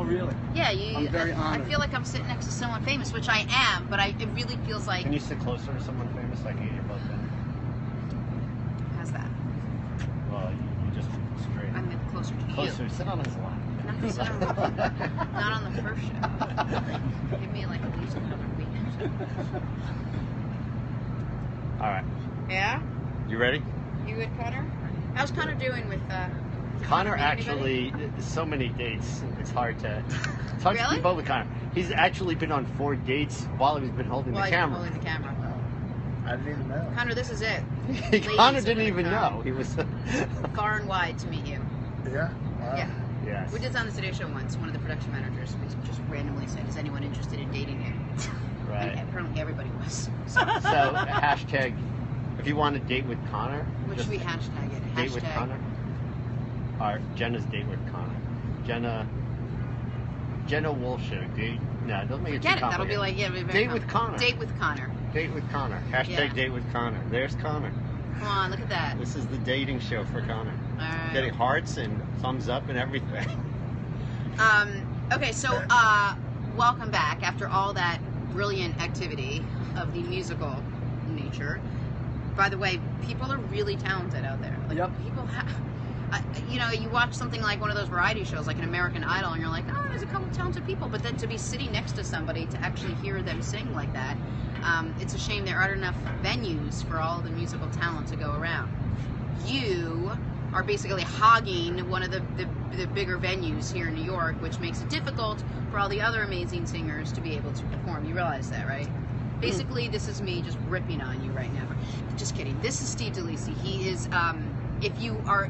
Oh, really? Yeah, I'm very honored. I feel like I'm sitting next to someone famous, which I am, but it really feels like... Can you sit closer to someone famous? I can get your both in. How's that? Well, you just straight. I'm closer to you. Closer. Sit on his lap. Not on the first show. Give me like at least another week. All right. Yeah? You ready? You good, Connor? How's Connor doing with... Connor actually, so many dates, it's hard to Really? keep up with Connor. He's actually been on 4 dates while he's been holding the camera. Holding the camera. I didn't even know. Connor, this is it. Connor didn't even know. He was far and wide to meet you. Yeah? Wow. Yeah. Yes. We did this on the Today Show once. One of the production managers just randomly said, "Is anyone interested in dating you?" Right. And apparently everybody was. So hashtag, if you want to date with Connor. Which we hashtag it. Date with Connor. Or Jenna's date with Connor. jennawolfeshow. No, don't make it too Get it. complicated. That'll be like, Date with Connor. Date with Connor. Date with Connor. Hashtag Yeah. date with Connor. There's Connor. Come on, look at that. This is the dating show for Connor. All right. Getting hearts and thumbs up and everything. Okay, so welcome back after all that brilliant activity of the musical nature. By the way, people are really talented out there. Like, Yep. People you know, you watch something like one of those variety shows, like an American Idol, and you're like, oh, there's a couple of talented people. But then to be sitting next to somebody to actually hear them sing like that, it's a shame there aren't enough venues for all the musical talent to go around. You are basically hogging one of the bigger venues here in New York, which makes it difficult for all the other amazing singers to be able to perform. You realize that, right? Basically, this is me just ripping on you right now. Just kidding. This is Steve DeLisi. He is, if you are...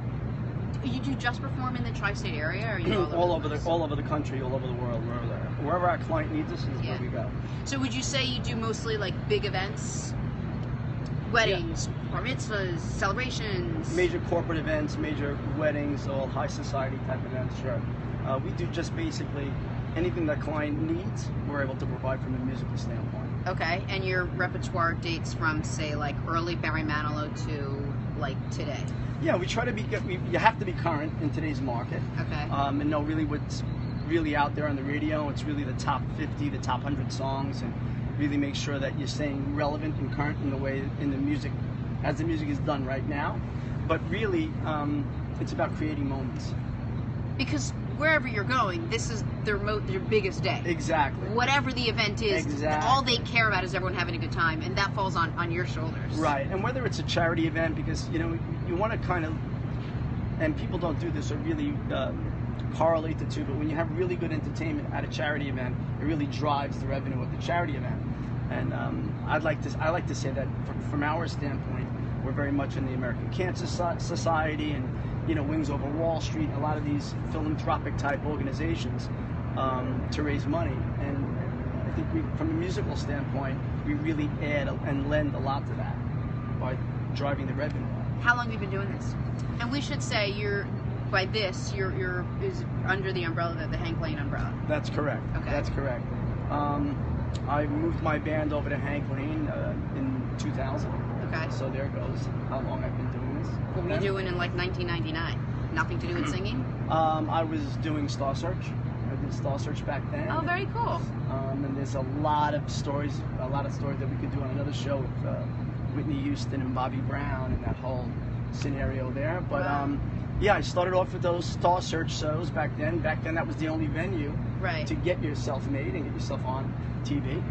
You do just perform in the tri-state area, or are you all over the country, all over the world, wherever our client needs us is where we go. So would you say you do mostly like big events, weddings, bar mitzvahs, celebrations, major corporate events, major weddings, all high society type events? Sure. We do just basically anything that client needs. We're able to provide from a musical standpoint. Okay, and your repertoire dates from say like early Barry Manilow to like today. Yeah, we try to be. You have to be current in today's market. Okay. And know really what's really out there on the radio. It's really the top 50, the top 100 songs, and really make sure that you're staying relevant and current in the way in the music, as the music is done right now. But really, it's about creating moments. Because wherever you're going, this is their biggest day. Exactly. Whatever the event is, exactly. All they care about is everyone having a good time, and that falls on your shoulders. Right, and whether it's a charity event, because you want to kind of, and people don't do this or really correlate the two, but when you have really good entertainment at a charity event, it really drives the revenue of the charity event. And I like to say that from our standpoint, we're very much in the American Cancer Society and Wings Over Wall Street, a lot of these philanthropic type organizations to raise money. And I think from a musical standpoint, we really add and lend a lot to that by driving the revenue. How long have you been doing this? And we should say you're under the umbrella, the Hank Lane umbrella. That's correct. Okay. That's correct. I moved my band over to Hank Lane in 2000. Okay. So there goes how long I've been doing this. What were you doing in like 1999? Nothing to do with singing? I was doing Star Search. I did Star Search back then. Oh, very cool. And there's a lot of stories that we could do on another show with Whitney Houston and Bobby Brown and that whole scenario there. But wow. Yeah, I started off with those Star Search shows back then. Back then, that was the only venue to get yourself made and get yourself on TV.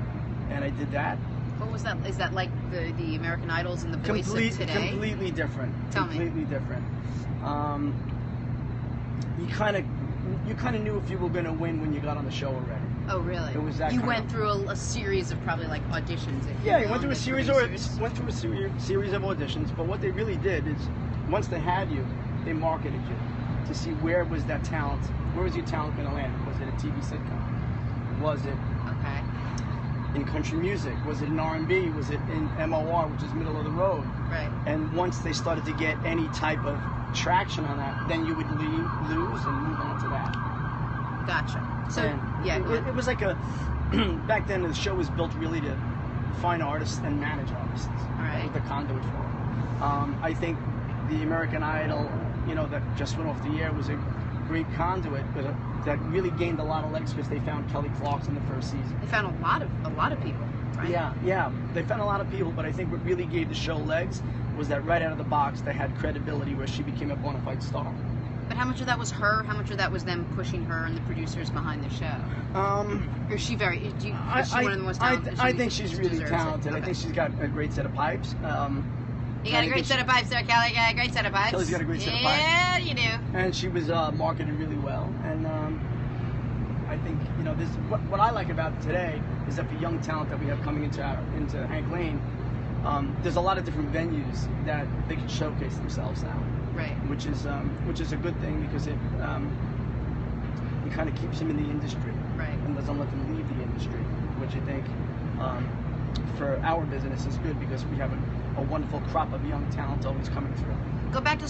And I did that. What was that? Is that like the American Idols and the Voice of today? Completely different. Tell me. Completely different. You kind of knew if you were going to win when you got on the show already. Oh, really? It was that. You went through a series of probably like auditions. Yeah, you went through a series of auditions. But what they really did is, once they had you, they marketed you to see where was that talent. Where was your talent going to land? Was it a TV sitcom? Was it in country music? Was it in R&B? Was it in MOR, which is middle of the road? Right. And once they started to get any type of traction on that, then you would lose and move on to that. Gotcha. So, it was like back then the show was built really to find artists and manage artists. All right. That was the conduit for it. I think the American Idol, that just went off the air was a great conduit, but that really gained a lot of legs because they found Kelly Clarkson the first season. They found a lot of people, right? Yeah. They found a lot of people, but I think what really gave the show legs was that right out of the box they had credibility where she became a bona fide star. But how much of that was her? How much of that was them pushing her and the producers behind the show? Or is she very? Is she one of the most talented? I think she's really talented. Okay. I think she's got a great set of pipes. You got a great set of pipes there, Kelly. Yeah, great set of pipes. Kelly's got a great set of pipes. Yeah, you do. And she was marketed really well. And I think, you know, this what I like about today is that the young talent that we have coming into Hank Lane, there's a lot of different venues that they can showcase themselves now. Right. Which is a good thing because it kind of keeps them in the industry. Right. And doesn't let them leave the industry, which I think for our business is good because we have a wonderful crop of young talent always coming through. Go back to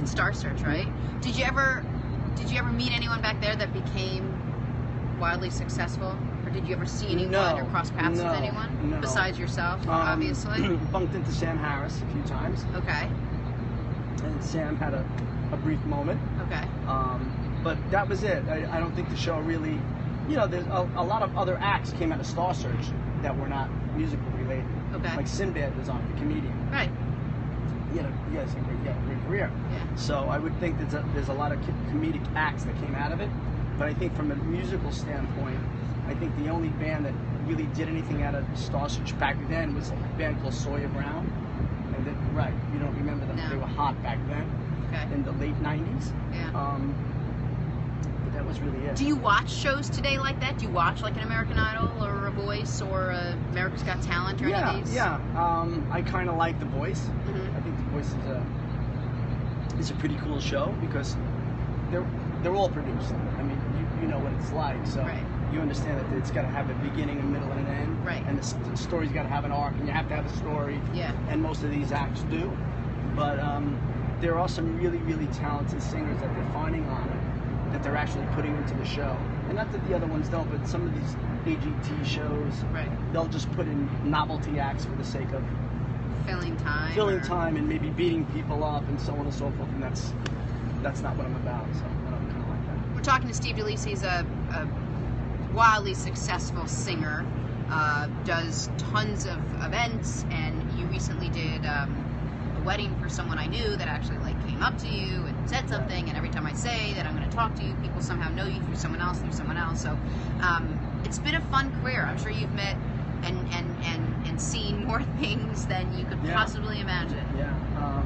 Star Search, right? Did you ever meet anyone back there that became wildly successful, or did you ever see anyone or cross paths with anyone besides yourself? Obviously, bumped into Sam Harris a few times. Okay. And Sam had a brief moment. Okay. But that was it. I don't think the show really, you know, there's a lot of other acts came out of Star Search that were not musical related. Okay. Like Sinbad was on, the comedian. Right. He had a great career. Yeah. So I would think that there's a lot of comedic acts that came out of it. But I think from a musical standpoint, I think the only band that really did anything out of Star Search back then was a band called Sawyer Brown. And then, you don't remember them. No. They were hot back then. Okay. In the late 90s. Yeah. But that was really it. Do you watch shows today like that? Do you watch like an American Idol or a Voice or America's Got Talent or any of these? Yeah. I kind of like The Voice. Mm-hmm. I think The Voice is a pretty cool show because they're all produced. I mean, you know what it's like, so right. You understand that it's got to have a beginning, a middle, and an end. Right. And the story's got to have an arc, and you have to have a story. Yeah. And most of these acts do. But there are some really, really talented singers that they're finding on it that they're actually putting into the show. And not that the other ones don't, but some of these AGT shows, right. They'll just put in novelty acts for the sake of filling time and maybe beating people up and so on and so forth. And that's not what I'm about. So I don't kind of like that. We're talking to Steve DeLisi. He's a wildly successful singer, does tons of events, and you recently did a wedding for someone I knew that actually like came up to you and said something, and every time I say that I'm going to talk to you, people somehow know you through someone else. So it's been a fun career. I'm sure you've met and seen more things than you could possibly imagine. Yeah.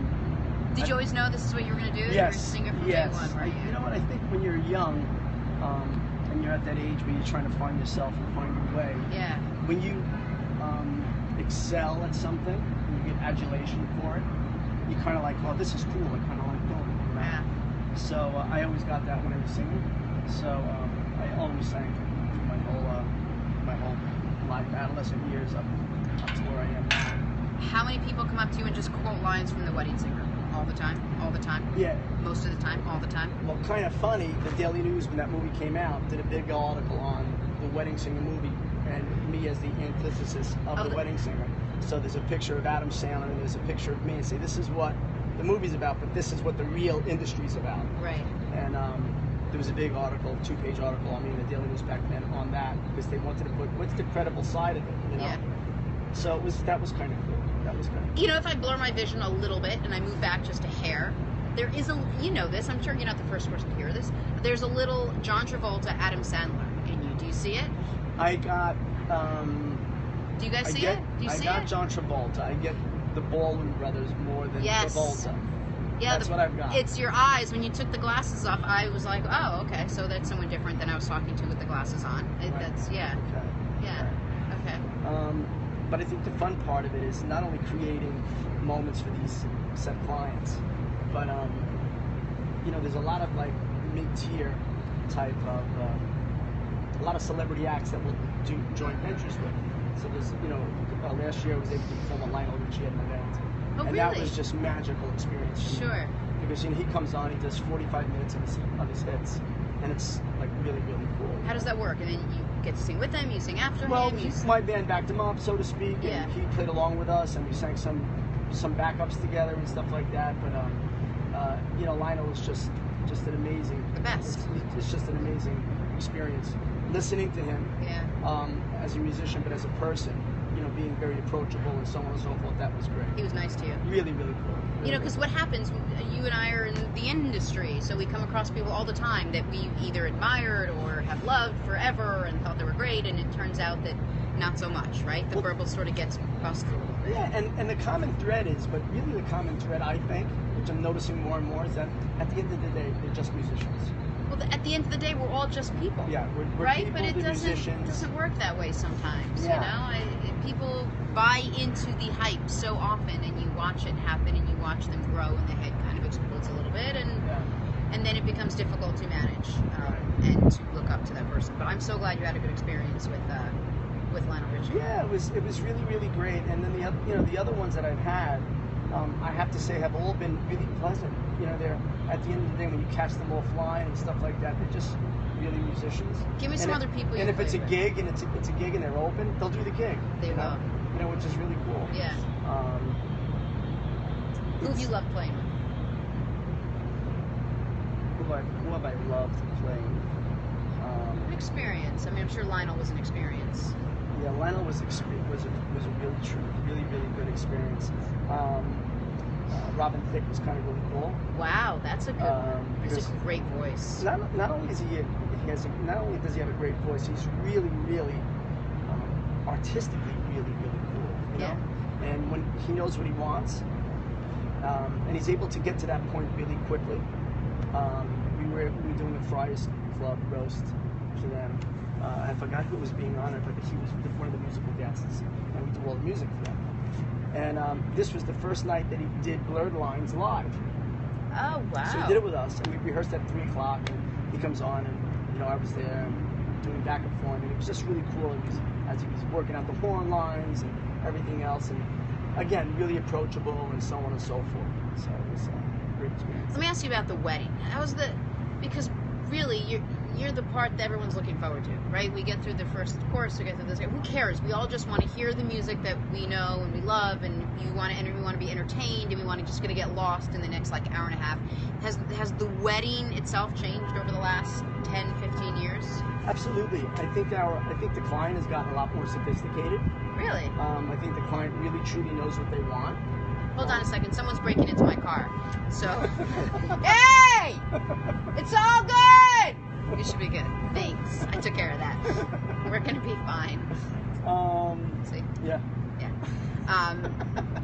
Did you always know this is what you were going to do? Yes. You were a singer from day one, right? You know what? I think when you're young, and you're at that age where you're trying to find yourself and find your way. Yeah. When you excel at something, you get adulation for it. You kind of like, oh, this is cool. I kind of like doing it. Right? Yeah. So I always got that when I was singing. So I always sang my whole life, adolescent years up to where I am now. How many people come up to you and just quote lines from The Wedding Singer? All the time? All the time? Yeah. Most of the time? All the time? Well, kind of funny, the Daily News, when that movie came out, did a big article on The Wedding Singer movie and me as the antithesis of The Wedding Singer. So there's a picture of Adam Sandler and there's a picture of me and say, this is what the movie's about, but this is what the real industry's about. Right. And there was a big article, 2-page article on me in the Daily News back then on that because they wanted to put, what's the credible side of it, you know? Yeah. So that was kind of cool. That was kind of cool. You know, if I blur my vision a little bit and I move back just a hair, there is you know this, I'm sure you're not the first person to hear this, there's a little John Travolta, Adam Sandler in you. Do you see it? I got, do you guys see it? Do you see it? I got John Travolta. I get the Baldwin brothers more than Yes. Travolta. Yeah, that's what I've got. It's your eyes. When you took the glasses off, I was like, oh, okay, so that's someone different than I was talking to with the glasses on. Right. That's, yeah. Okay. Yeah. Okay. But I think the fun part of it is not only creating moments for these set clients, but you know, there's a lot of like mid-tier type of a lot of celebrity acts that we'll do joint ventures with. So there's, you know, last year I was able to perform a Lionel Richie at an event, Oh, and really? that was just magical experience. For me. Sure. Because you know he comes on, he does 45 minutes of his hits, and it's like really, really cool. How does that work? And then you get to sing with him, you sing after Well, him? my band backed him up, so to speak, and Yeah. he played along with us, and we sang some backups together and stuff like that. But you know, Lionel is just just an amazing. The best. It's just an amazing experience. Listening to him, as a musician, but as a person, being very approachable and so on and so forth. That was great. He was nice to you. Really, really cool. Really because what happens, you and I are in the industry, so we come across people all the time that we either admired or have loved forever and thought they were great, and it turns out that not so much, right? The bubble sort of gets busted a little bit. Yeah, and the common thread is, but really the common thread, I think, which I'm noticing more and more, is that at the end of the day, they're just musicians. Well, at the end of the day, we're all just people. Yeah, we're right? people, But it musicians. doesn't work that way sometimes. Yeah. People buy into the hype so often, and you watch it happen, and you watch them grow, and the head kind of explodes a little bit, and then it becomes difficult to manage and to look up to that person. But I'm so glad you had a good experience with Lionel Richie. Yeah, it was really, really great. And then the other ones that I've had, I have to say, have all been really pleasant. They're at the end of the day when you catch them offline and stuff like that, they're just really musicians. Give me some other people. And if it's a gig and it's a gig and they're open, they'll do the gig. They will. Which is really cool. Yeah. Who have you loved playing with? Who have I loved playing? An experience. I mean, I'm sure Lionel was an experience. Yeah, Lionel was a really good experience. Robin Thicke was kind of really cool. Wow, that's a good one. He has a great voice. Not only does he have a great voice, he's really artistically really cool. Yeah. And when he knows what he wants, and he's able to get to that point really quickly. We were doing a Friars Club roast for them. I forgot who was being honored, but he was one of the musical guests, and we do all the music for them. And this was the first night that he did Blurred Lines live. Oh, wow. So he did it with us, and we rehearsed at 3 o'clock, and he comes on, and I was there and doing backup for him, and it was just really cool. As he was working out the horn lines and everything else, and again, really approachable and so on and so forth. So it was a great experience. Let me ask you about the wedding. Because really, you're the part that everyone's looking forward to, right? We get through the first chorus, we get through this. Who cares? We all just want to hear the music that we know and we love, and we want to be entertained, and we want to just get lost in the next hour and a half. Has the wedding itself changed over the last 10, 15 years? Absolutely. I think the client has gotten a lot more sophisticated. Really? I think the client really truly knows what they want. Hold on a second. Someone's breaking into my car. So, hey! It's all good! You should be good. Thanks. I took care of that. We're going to be fine. See? Yeah. Yeah.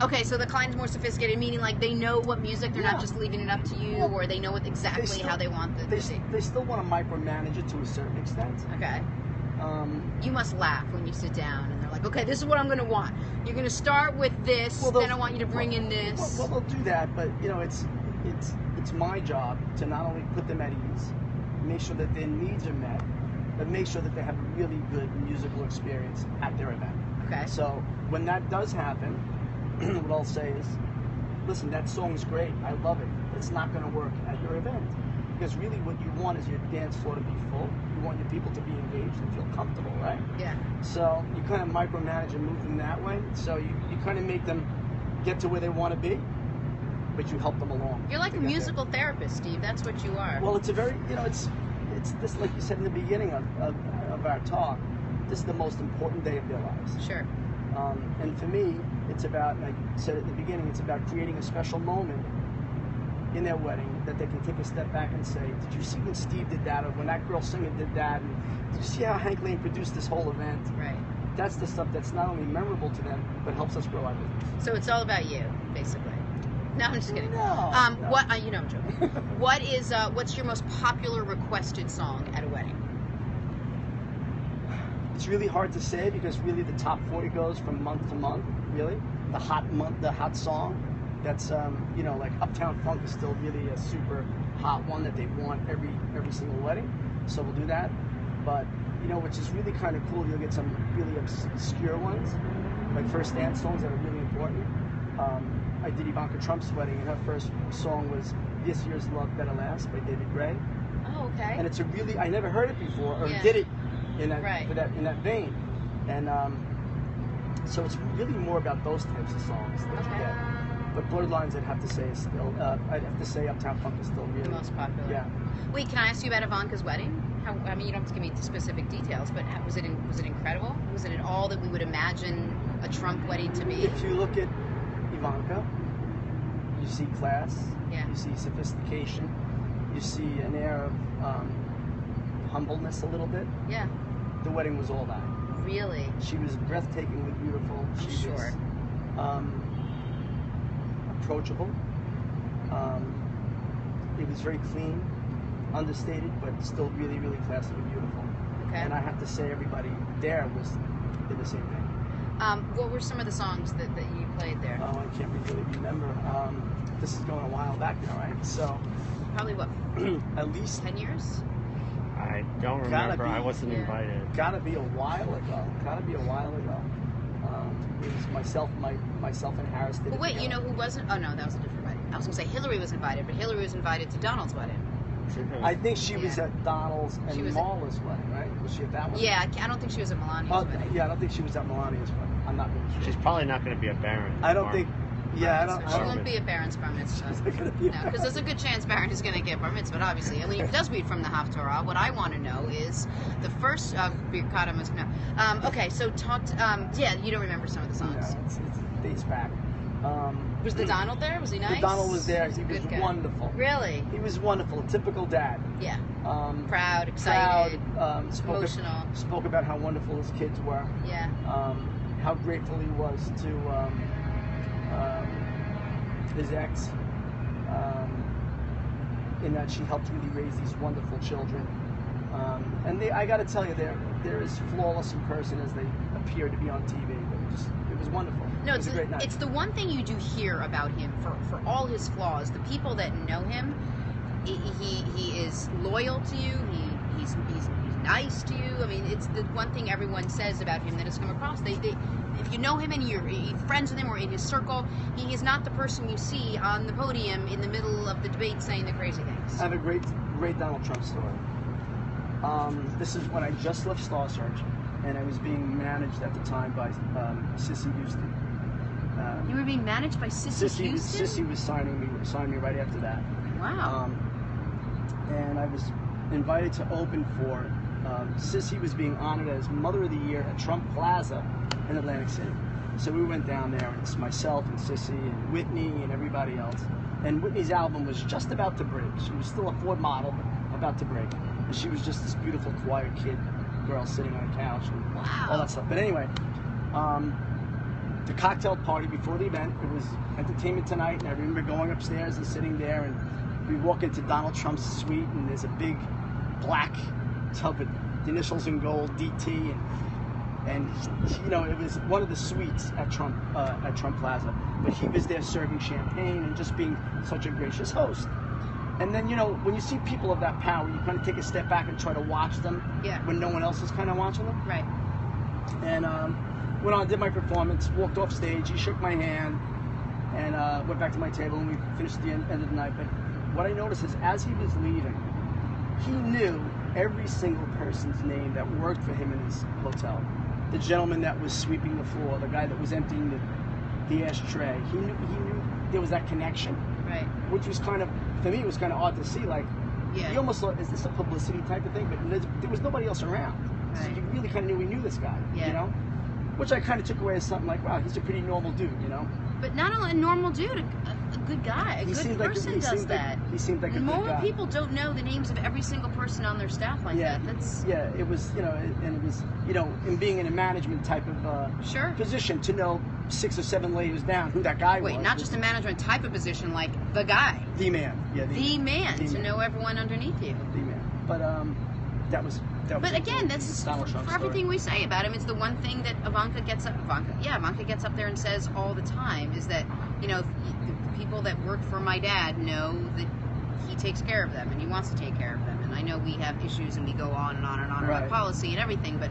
Okay, so the client's more sophisticated, meaning they know what music, they're not just leaving it up to you, or they know exactly how they want the They still want to micromanage it to a certain extent. Okay. You must laugh when you sit down and they're like, okay, this is what I'm going to want. You're going to start with this, then I want you to bring in this. Well, they'll do that, but it's my job to not only put them at ease, make sure that their needs are met, but make sure that they have a really good musical experience at their event. Okay. So when that does happen, what I'll say is, listen, that song's great. I love it. It's not going to work at your event. Because really what you want is your dance floor to be full. You want your people to be engaged and feel comfortable, right? Yeah. So you kind of micromanage and move them that way. So you kind of make them get to where they want to be, but you help them along. You're like a musical therapist, Steve. That's what you are. Well, it's a very, it's this, like you said in the beginning of our talk, this is the most important day of their lives. Sure. And for me, it's about, like I said at the beginning, it's about creating a special moment in their wedding that they can take a step back and say, did you see when Steve did that, or when that girl singer did that, and did you see how Hank Lane produced this whole event? Right. That's the stuff that's not only memorable to them, but helps us grow our business. So it's all about you, basically. No, I'm just kidding. No. I'm joking. What's your most popular requested song at a wedding? It's really hard to say because really the top 40 goes from month to month, really. The hot song. That's, like Uptown Funk is still really a super hot one that they want every single wedding. So we'll do that. But, which is really kind of cool, you'll get some really obscure ones, like first dance songs that are really important. I did Ivanka Trump's wedding, and her first song was This Year's Love Better Last by David Gray. Oh, okay. And it's a really, I never heard it before, or Yeah. did it in that, Right. in that vein. And so it's really more about those types of songs that you Okay. get. But Blurred Lines, I'd have to say, is still. I'd have to say Uptown Funk is still really The most popular. Yeah. Wait, can I ask you about Ivanka's wedding? How, I mean, you don't have to give me specific details, but was it incredible? Was it at all that we would imagine a Trump wedding to be? If you look at Ivanka, you see class. Yeah. You see sophistication. You see an air of humbleness a little bit. Yeah. The wedding was all that. Really? She was breathtakingly beautiful. I'm She sure. was approachable. It was very clean, understated, but still really, really classy and beautiful. Okay. And I have to say, everybody there did the same thing. What were some of the songs that you played there? Oh, I can't really remember. This is going a while back now, right? So Probably what? at least 10 years? I don't Gotta remember. be. I wasn't Yeah. invited. gotta be a while ago. It was myself and Harris did But it wait, you know together. who wasn't? Oh no, that was a different wedding. I was gonna say Hillary was invited, but Hillary was invited to Donald's wedding. I think she was Yeah. at Donald's She and was at- Marla's wedding, right? Was she at that one? Yeah, I don't think she was at Melania's Oh, wedding. yeah, I don't think she was at Melania's wedding. I'm not really sure. She's probably not going to be a baron. I don't Mark. think. Yeah, I don't. So I she don't won't be at Baron's bar mitzvah. She's not gonna be No, because there's a good chance Baron is going to get bar mitzvah, obviously. I mean, if he does read from the Haftorah, what I want to know is the first Birkat HaMazon. Okay, so talked. Yeah, you don't remember some of the songs. It dates back. Was the Donald there? Was he nice? The Donald was there. He was Good guy. wonderful. Really? He was wonderful. A typical dad. Yeah. Proud, Proud, excited, emotional. Spoke about how wonderful his kids were. Yeah. How grateful he was to his ex, in that she helped really raise these wonderful children. And I got to tell you, they're as flawless in person as they appear to be on TV. It was wonderful. No, it was a great night. It's the one thing you do hear about him for all his flaws. The people that know him, he is loyal to you. He's nice to you. I mean, it's the one thing everyone says about him that has come across. They if you know him and you're friends with him or in his circle, he is not the person you see on the podium in the middle of the debate saying the crazy things. I have a great Donald Trump story. This is when I just left Star Search, and I was being managed at the time by Sissy Houston. You were being managed by Sissy Houston? Sissy was signing me right after that. Wow. And I was invited to open for. Sissy was being honored as Mother of the Year at Trump Plaza in Atlantic City. So we went down there, and it's myself and Sissy and Whitney and everybody else. And Whitney's album was just about to break. She was still a Ford model, but about to break. And she was just this beautiful, quiet girl sitting on a couch and all that stuff. But anyway, the cocktail party before the event, it was Entertainment Tonight, and I remember going upstairs and sitting there, and we walk into Donald Trump's suite, and there's a big black tub with the initials in gold, DT, and you know, it was one of the suites at Trump Plaza, but he was there serving champagne and just being such a gracious host. And then, you know, when you see people of that power, you kind of take a step back and try to watch them when no one else is kind of watching them. Right. And went on, did my performance, walked off stage, he shook my hand, and went back to my table, and we finished the end of the night. But what I noticed is, as he was leaving, he knew every single person's name that worked for him in his hotel. The gentleman that was sweeping the floor, the guy that was emptying the ashtray. He knew there was that connection. Right. Which was kind of, for me, it was kind of odd to see. Like, he almost thought, is this a publicity type of thing? But there was nobody else around. Right. So you really kind of knew we knew this guy, Yeah. you know? Which I kind of took away as something like, wow, he's a pretty normal dude, you know? But not only a normal dude, a good guy, a good person does that. He seemed like a good Normal guy. people don't know the names of every single person on their staff like that. That's it was, you know, and it was, you know, in being in a management type of position, to know 6 or 7 layers down who that guy was. Wait, not just a management type of position, like the guy. The man. Yeah, the man, to know everyone underneath you. The man. But that was But again, that's Donald Trump's for everything we say about him. It's the one thing that Ivanka gets up there and says all the time, is that, you know, the people that work for my dad know that he takes care of them and he wants to take care of them. And I know we have issues and we go on and on and on about policy and everything, but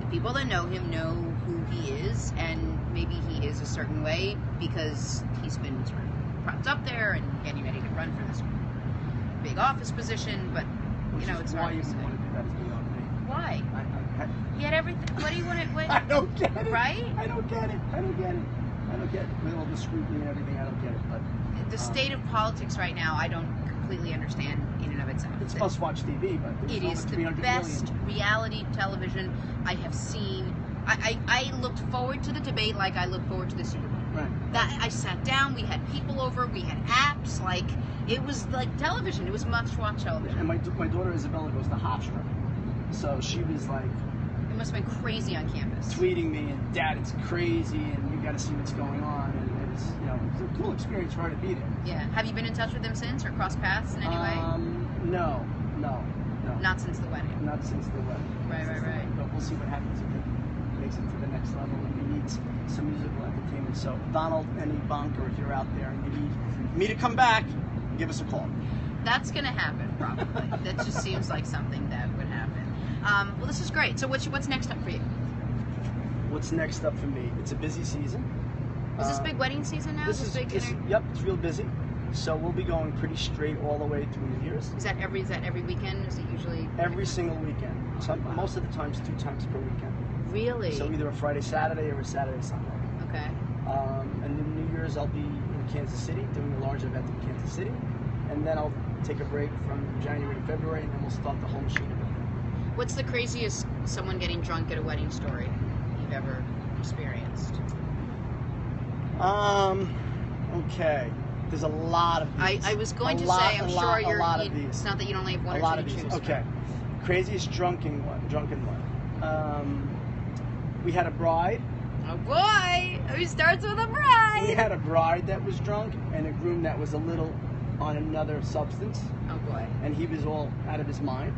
the people that know him know who he is, and maybe he is a certain way because he's been sort of propped up there and getting ready to run for this big office position, but you know, it's hard to say. Why? He had everything. What do you want to? I don't get it. Right? I don't get it. I don't get it. With all the scrutiny and everything, I don't get it. But The state of politics right now, I don't completely understand in and of itself. it's must-watch TV, but It is the 300 best million. reality television I have seen. I looked forward to the debate like I look forward to the Super Bowl. Right. That I sat down, we had people over, we had apps, like it was like television. It was must-watch television. And my daughter Isabella goes to Hofstra, so she was like It must have been crazy on campus. tweeting me and Dad, it's crazy, and you got to see what's going on. And it's it's a cool experience for her to be there. Yeah. Have you been in touch with them since, or crossed paths in any way? No. Not since the wedding. Not since the wedding. Right. But we'll see what happens if it makes it to the next level and he needs some musical entertainment. So Donald and Ivanka, if you're out there and you need me to come back, give us a call. That's gonna happen probably. That just seems like something that would happen. Well, this is great. So what's next up for you? What's next up for me? It's a busy season. Is this big wedding season now? This is big dinner? yep, it's real busy. So we'll be going pretty straight all the way through New Year's. Is that every weekend? Is it usually Every single weekend. Most of the times 2 times per weekend. Really? So either a Friday, Saturday, or a Saturday, Sunday. Okay. And then New Year's I'll be in Kansas City doing a large event in Kansas City, and then I'll take a break from January to February, and then we'll start the whole machine again. What's the craziest someone getting drunk at a wedding story you've ever experienced? Okay. There's a lot of these. I was going to say, I'm sure you're. It's not that you only have one or two to choose from. Okay. Craziest drunken one. We had a bride. Oh boy! Who starts with a bride? We had a bride that was drunk and a groom that was a little on another substance. Oh boy! And he was all out of his mind.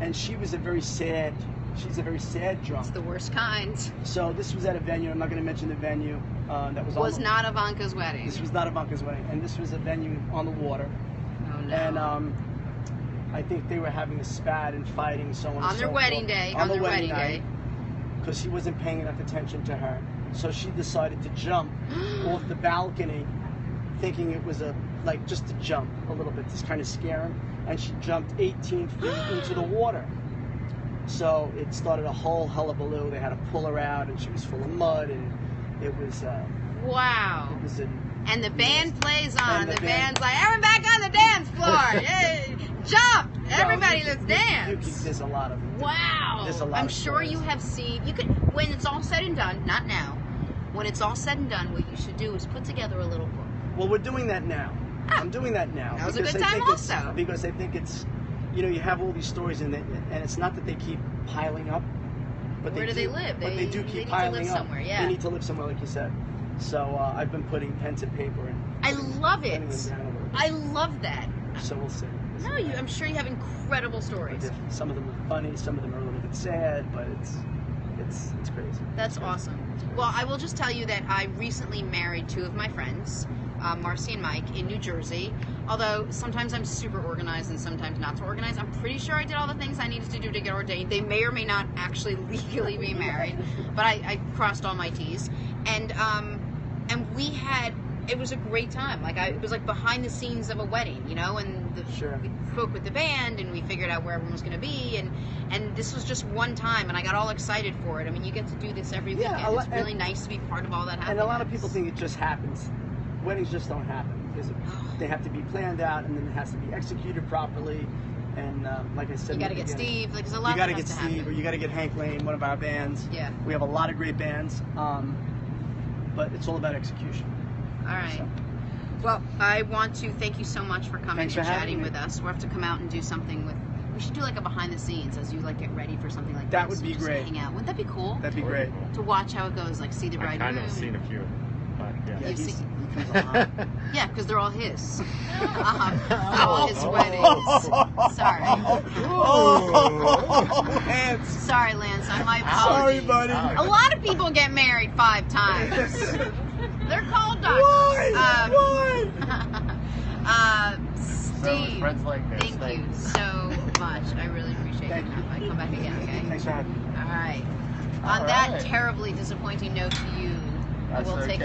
And she was a very sad. She's a very sad drunk. It's the worst kind. So this was at a venue. I'm not going to mention the venue. That was not Ivanka's wedding. This was not Ivanka's wedding, and this was a venue on the water. Oh no! And I think they were having a spat and fighting, so on. On their wedding day. On their wedding day. Because he wasn't paying enough attention to her, so she decided to jump off the balcony, thinking it was just to jump a little bit, just kind of scare him, and she jumped 18 feet into the water. So it started a whole hullabaloo. They had to pull her out, and she was full of mud, and it was. Wow. It was and the band plays on. The band's like, everyone back on the dance floor. Yay. Jump! Everybody, let's dance. There's a lot of it. Wow. There's a lot I'm of sure stories. you have seen. You could, when it's all said and done, not now. When it's all said and done, what you should do is put together a little book. Well, we're doing that now. I'm doing that now. That was a good time also. Because I think it's, you have all these stories and it's not that they keep piling up. But Where do they live? But they do keep piling up. Somewhere, yeah. They need to live somewhere, like you said. So I've been putting pen to paper and. I love it. I love that. So we'll see. No, I'm sure you have incredible stories. Some of them are funny, some of them are a little bit sad, but it's crazy. That's awesome. Well, I will just tell you that I recently married 2 of my friends, Marcy and Mike, in New Jersey. Although sometimes I'm super organized and sometimes not so organized. I'm pretty sure I did all the things I needed to do to get ordained. They may or may not actually legally be married, but I crossed all my T's. And we had. It was a great time. It was like behind the scenes of a wedding, and we spoke with the band and we figured out where everyone was going to be, and this was just one time, and I got all excited for it. I mean, you get to do this every weekend. It's really nice to be part of all that happiness. And a lot of people think it just happens. Weddings just don't happen. They have to be planned out, and then it has to be executed properly. And like I said, you got to get Steve. There's a lot. You got to get Steve, or you got to get Hank Lane, one of our bands. Yeah. We have a lot of great bands, but it's all about execution. All right. So. Well, I want to thank you so much for coming and chatting with us. We'll have to come out and do something with. We should do like a behind the scenes as you get ready for something like that. This. That would be great. Hang out. Wouldn't that be cool? That'd be great. To watch how it goes, see the bride and groom. I've kind of seen a few. But yeah. He comes a lot. Yeah, because they're all his. All his weddings. Sorry. Lance. Sorry, Lance. My apologies. Sorry, buddy. A lot of people get married 5 times. They're called doctors. Why? Steve, friends like this. Thank you so much. I really appreciate it. I come back again, okay? Thanks for having me. All right. On that terribly disappointing note to you, I will take